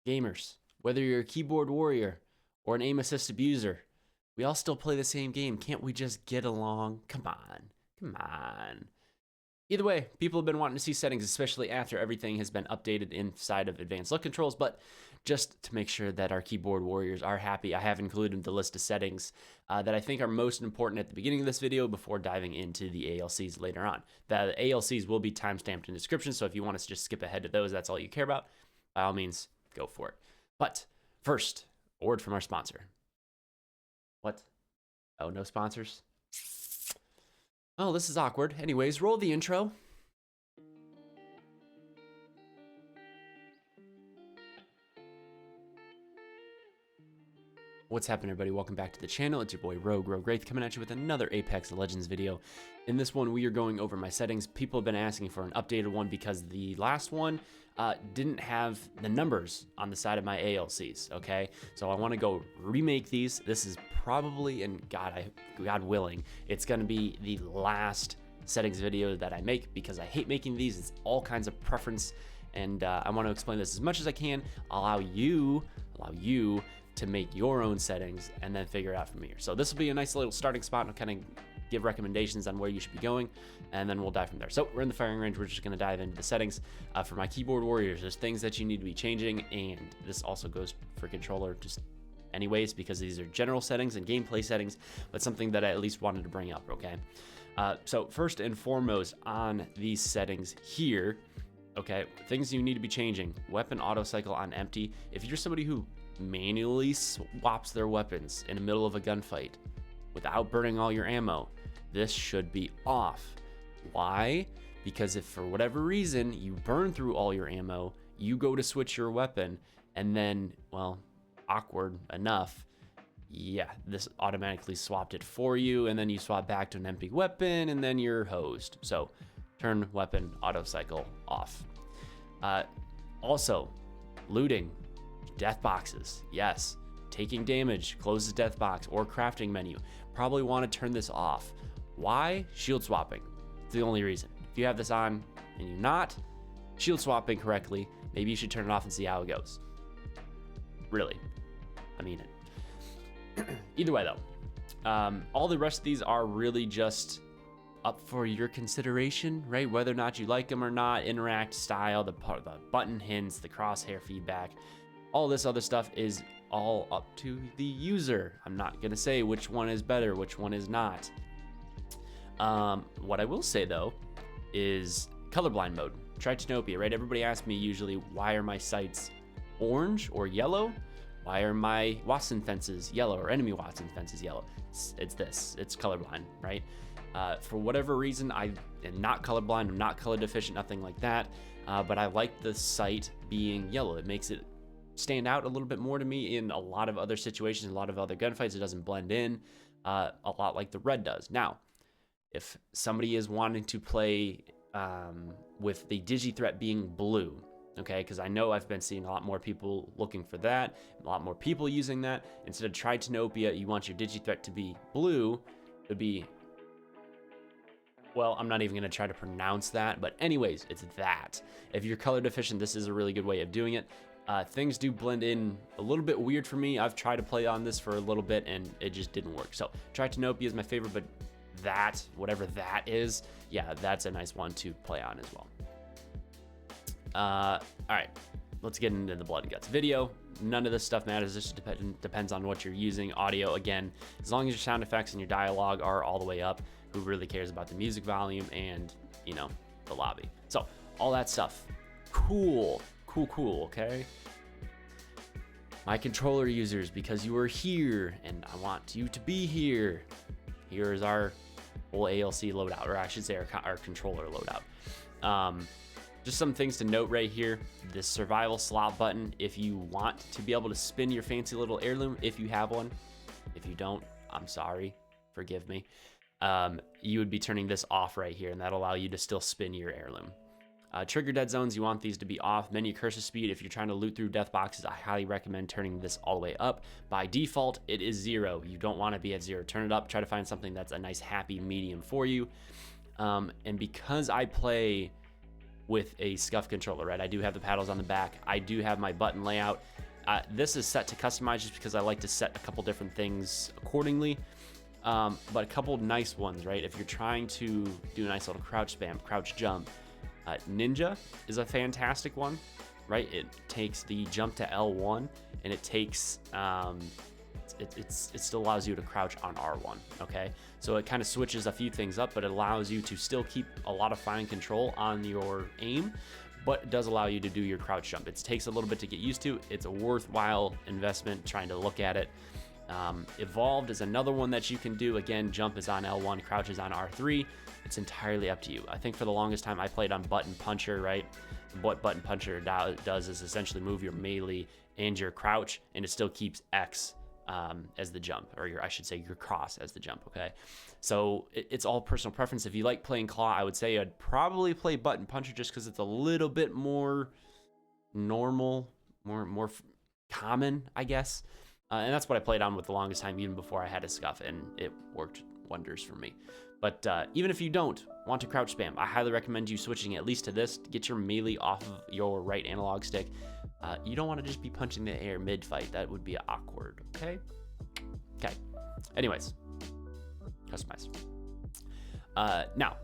Gamers, whether you're a keyboard warrior or an aim assist abuser, we all still play the same game. Can't we just get along? Come on. Come on. Either way, people have been wanting to see settings, especially after everything has been updated inside of advanced look controls, but just to make sure that our keyboard warriors are happy, I have included the list of settings that I think are most important at the beginning of this video before diving into the ALCs later on. The ALCs will be timestamped in the description, so if you want to just skip ahead to those, that's all you care about, by all means, go for it. But first, a word from our sponsor. What? Oh, no sponsors? Oh, this is awkward. Anyways, roll the intro. What's happening, everybody? Welcome back to the channel. It's your boy RogueWraith coming at you with another Apex Legends video. In this one, we are going over my settings. People have been asking for an updated one because the last one didn't have the numbers on the side of my ALCs, okay? So I want to go remake these. This is probably, and God willing, it's going to be the last settings video that I make because I hate making these. It's all kinds of preference, and I want to explain this as much as I can, allow you to make your own settings and then figure it out from here. So this will be a nice little starting spot and kind of give recommendations on where you should be going, and then we'll dive from there. So we're in the firing range. We're just going to dive into the settings. For my keyboard warriors, there's things that you need to be changing, and this also goes for controller just anyways, because these are general settings and gameplay settings, but something that I at least wanted to bring up, okay? So first and foremost on these settings here, okay, things you need to be changing. Weapon auto cycle on empty. If you're somebody who manually swaps their weapons in the middle of a gunfight without burning all your ammo, this should be off. Why? Because if for whatever reason you burn through all your ammo, you go to switch your weapon, and then, well, awkward enough, yeah, this automatically swapped it for you, and then you swap back to an empty weapon, and then you're hosed. So turn weapon auto cycle off. Also, looting death boxes, yes, taking damage closes death box or crafting menu, probably want to turn this off. Why? Shield swapping. It's the only reason. If you have this on and you're not shield swapping correctly, maybe you should turn it off and see how it goes. Really, I mean it. Either way though, all the rest of these are really just up for your consideration, right? Whether or not you like them or not, interact style, the button hints, the crosshair feedback, all this other stuff is all up to the user. I'm not gonna say which one is better, which one is not. What I will say though is colorblind mode, tritanopia, right? Everybody asks me usually, why are my sights orange or yellow? Why are my Watson fences yellow or enemy Watson fences yellow? It's colorblind, right? For whatever reason, I am not colorblind, I'm not color deficient, nothing like that, but I like the sight being yellow. It makes it stand out a little bit more to me in a lot of other situations, a lot of other gunfights. It doesn't blend in a lot like the red does. Now, if somebody is wanting to play with the digi threat being blue, okay, because I know I've been seeing a lot more people looking for that, a lot more people using that. Instead of tritanopia, you want your digi threat to be blue. It would be, well, I'm not even going to try to pronounce that, but anyways, it's that. If you're color deficient, this is a really good way of doing it. Things do blend in a little bit weird for me. I've tried to play on this for a little bit and it just didn't work. So tritanopia is my favorite, but that, whatever that is, yeah, that's a nice one to play on as well. All right, let's get into the blood and guts video. None of this stuff matters. This depends on what you're using. Audio, again, as long as your sound effects and your dialogue are all the way up, who really cares about the music volume and, you know, the lobby. So all that stuff, cool, okay? My controller users, because you are here and I want you to be here. Here is our whole ALC loadout, or I should say our controller loadout. Just some things to note right here. This survival slot button, if you want to be able to spin your fancy little heirloom, if you have one. If you don't, I'm sorry, forgive me. You would be turning this off right here, and that'll allow you to still spin your heirloom. Trigger dead zones, you want these to be off. Menu cursor speed, if you're trying to loot through death boxes, I highly recommend turning this all the way up. By default, it is 0. You don't want to be at 0. Turn it up, try to find something that's a nice happy medium for you. And because I play with a scuff controller, right? I do have the paddles on the back. I do have my button layout. This is set to customize just because I like to set a couple different things accordingly. But a couple nice ones, right? If you're trying to do a nice little crouch spam, crouch jump, Ninja is a fantastic one, right? It takes the jump to L1 and it takes, it still allows you to crouch on R1, okay? So it kind of switches a few things up, but it allows you to still keep a lot of fine control on your aim, but it does allow you to do your crouch jump. It takes a little bit to get used to. It's a worthwhile investment trying to look at it. Evolved is another one that you can do. Again, jump is on L1, crouch is on R3. It's entirely up to you. I think for the longest time I played on button puncher, right? What button puncher does is essentially move your melee and your crouch, and it still keeps X as the jump, or I should say your cross as the jump, okay? So it's all personal preference. If you like playing claw, I would say I'd probably play button puncher just because it's a little bit more normal, more common, I guess. And that's what I played on with the longest time, even before I had a scuff, and it worked wonders for me. But even if you don't want to crouch spam, I highly recommend you switching at least to this to get your melee off of your right analog stick. You don't want to just be punching the air mid-fight. That would be awkward, okay? Okay. Anyways, customize. Now,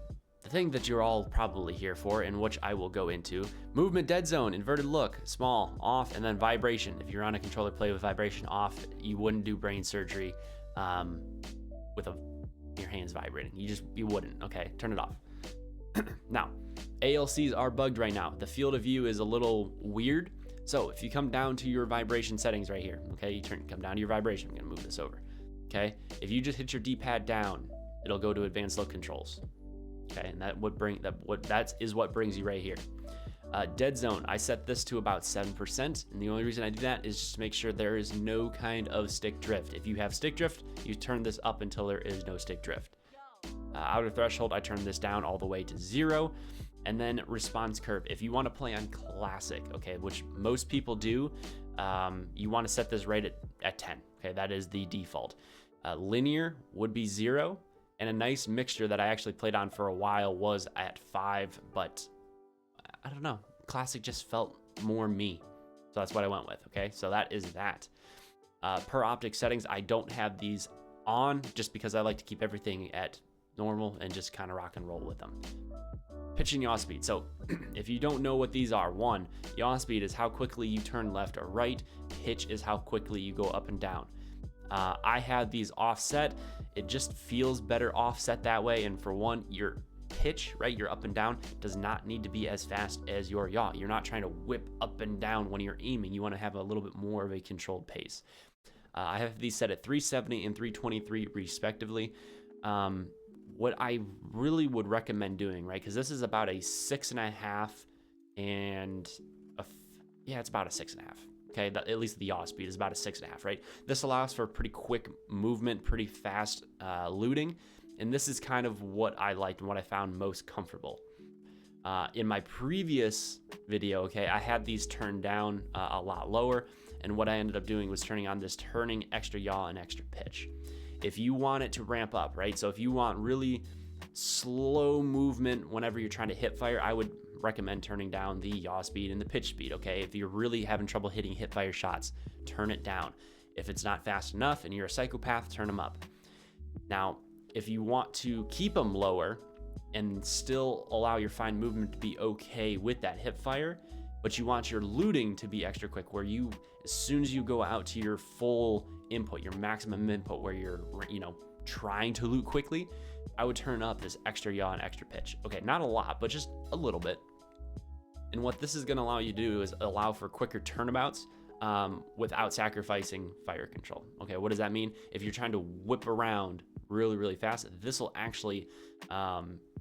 the thing that you're all probably here for, and which I will go into, movement dead zone, inverted look, small, off, and then vibration. If you're on a controller play with vibration off, you wouldn't do brain surgery with your hands vibrating. You wouldn't, okay? Turn it off. Now, ALCs are bugged right now. The field of view is a little weird. So if you come down to your vibration settings right here, okay, you come down to your vibration. I'm gonna move this over, okay? If you just hit your D-pad down, it'll go to advanced look controls. Okay, and that is what brings you right here. Dead zone, I set this to about 7%, and the only reason I do that is just to make sure there is no kind of stick drift. If you have stick drift, you turn this up until there is no stick drift. Outer threshold, I turn this down all the way to 0. And then response curve, if you want to play on classic, okay, which most people do, you want to set this right at 10. Okay, that is the default. Linear would be 0. And a nice mixture that I actually played on for a while was at 5, but I don't know, classic just felt more me. So that's what I went with, okay? So that is that. Per optic settings, I don't have these on just because I like to keep everything at normal and just kind of rock and roll with them. Pitch and yaw speed. So if you don't know what these are, 1, yaw speed is how quickly you turn left or right. Pitch is how quickly you go up and down. I have these offset. It just feels better offset that way. And for one, your pitch, right, your up and down does not need to be as fast as your yaw. You're not trying to whip up and down when you're aiming. You want to have a little bit more of a controlled pace. I have these set at 370 and 323 respectively. What I really would recommend doing, right, because this is about a 6.5 and it's about a 6.5. Okay, at least the yaw speed is about a 6.5, right? This allows for pretty quick movement, pretty fast looting, and this is kind of what I liked and what I found most comfortable. In my previous video, okay, I had these turned down a lot lower, and what I ended up doing was turning on this turning, extra yaw, and extra pitch. If you want it to ramp up, right? So if you want really slow movement whenever you're trying to hip fire, I would recommend turning down the yaw speed and the pitch speed, okay? If you're really having trouble hitting hip fire shots, turn it down. If it's not fast enough and you're a psychopath, turn them up. Now, if you want to keep them lower and still allow your fine movement to be okay with that hip fire, but you want your looting to be extra quick, where you, as soon as you go out to your full input, your maximum input, where you're, trying to loot quickly, I would turn up this extra yaw and extra pitch. Okay, not a lot, but just a little bit. And what this is going to allow you to do is allow for quicker turnabouts without sacrificing fire control. Okay, what does that mean? If you're trying to whip around really, really fast, this will actually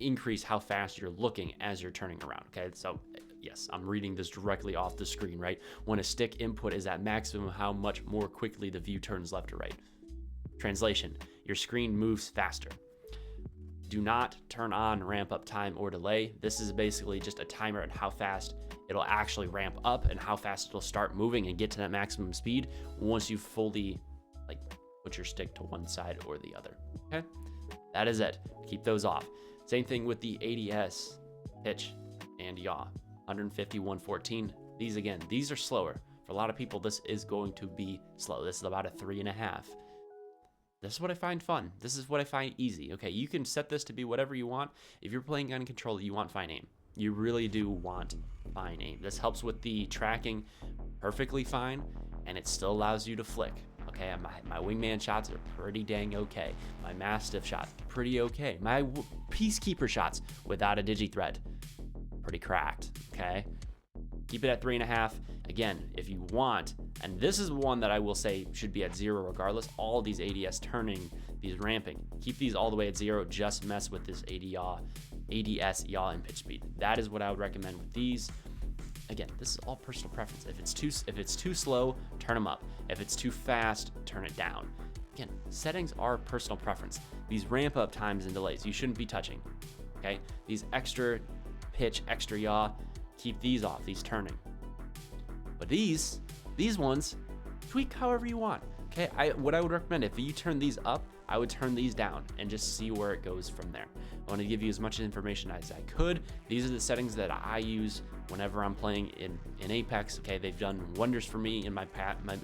increase how fast you're looking as you're turning around. Okay, so yes, I'm reading this directly off the screen, right? When a stick input is at maximum, how much more quickly the view turns left or right. Translation, your screen moves faster. Do not turn on ramp up time or delay. This is basically just a timer on how fast it'll actually ramp up and how fast it'll start moving and get to that maximum speed once you fully put your stick to one side or the other. Okay, that is it. Keep those off. Same thing with the ADS pitch. and yaw. 150, 114. These again, these are slower. For a lot of people, this is going to be slow. This is about a 3.5. This is what I find fun. This is what I find easy. Okay, you can set this to be whatever you want. If you're playing gun control, you want fine aim. You really do want fine aim. This helps with the tracking perfectly fine, and it still allows you to flick. Okay, my wingman shots are pretty dang okay. My mastiff shots, pretty okay. My peacekeeper shots without a digi-thread, pretty cracked. Okay, keep it at 3.5. Again, if you want, and this is one that I will say should be at 0 regardless, all these ADS turning, these ramping, keep these all the way at 0, just mess with this ADS yaw and pitch speed. That is what I would recommend with these. Again, this is all personal preference. If it's too slow, turn them up. If it's too fast, turn it down. Again, settings are personal preference. These ramp up times and delays, you shouldn't be touching. Okay, these extra pitch, extra yaw, keep these off, these turning. But these ones, tweak however you want. Okay, what I would recommend, if you turn these up, I would turn these down and just see where it goes from there. I want to give you as much information as I could. These are the settings that I use whenever I'm playing in Apex. Okay, they've done wonders for me in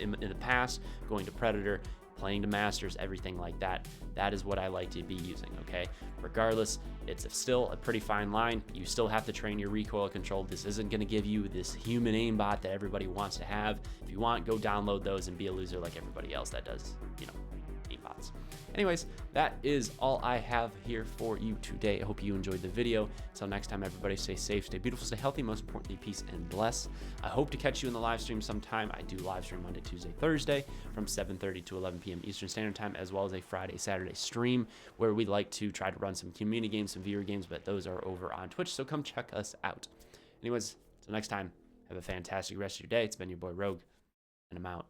in the past, going to Predator, playing to Masters, everything like that. That is what I like to be using, okay? Regardless, it's still a pretty fine line. You still have to train your recoil control. This isn't gonna give you this human aimbot that everybody wants to have. If you want, go download those and be a loser like everybody else that does, you know, aimbots. Anyways, that is all I have here for you today. I hope you enjoyed the video. Until next time, everybody stay safe, stay beautiful, stay healthy, most importantly, peace and bless. I hope to catch you in the live stream sometime. I do live stream Monday, Tuesday, Thursday from 7:30 to 11 p.m. Eastern Standard Time, as well as a Friday, Saturday stream where we like to try to run some community games, some viewer games, but those are over on Twitch, so come check us out. Anyways, until next time, have a fantastic rest of your day. It's been your boy Rogue, and I'm out.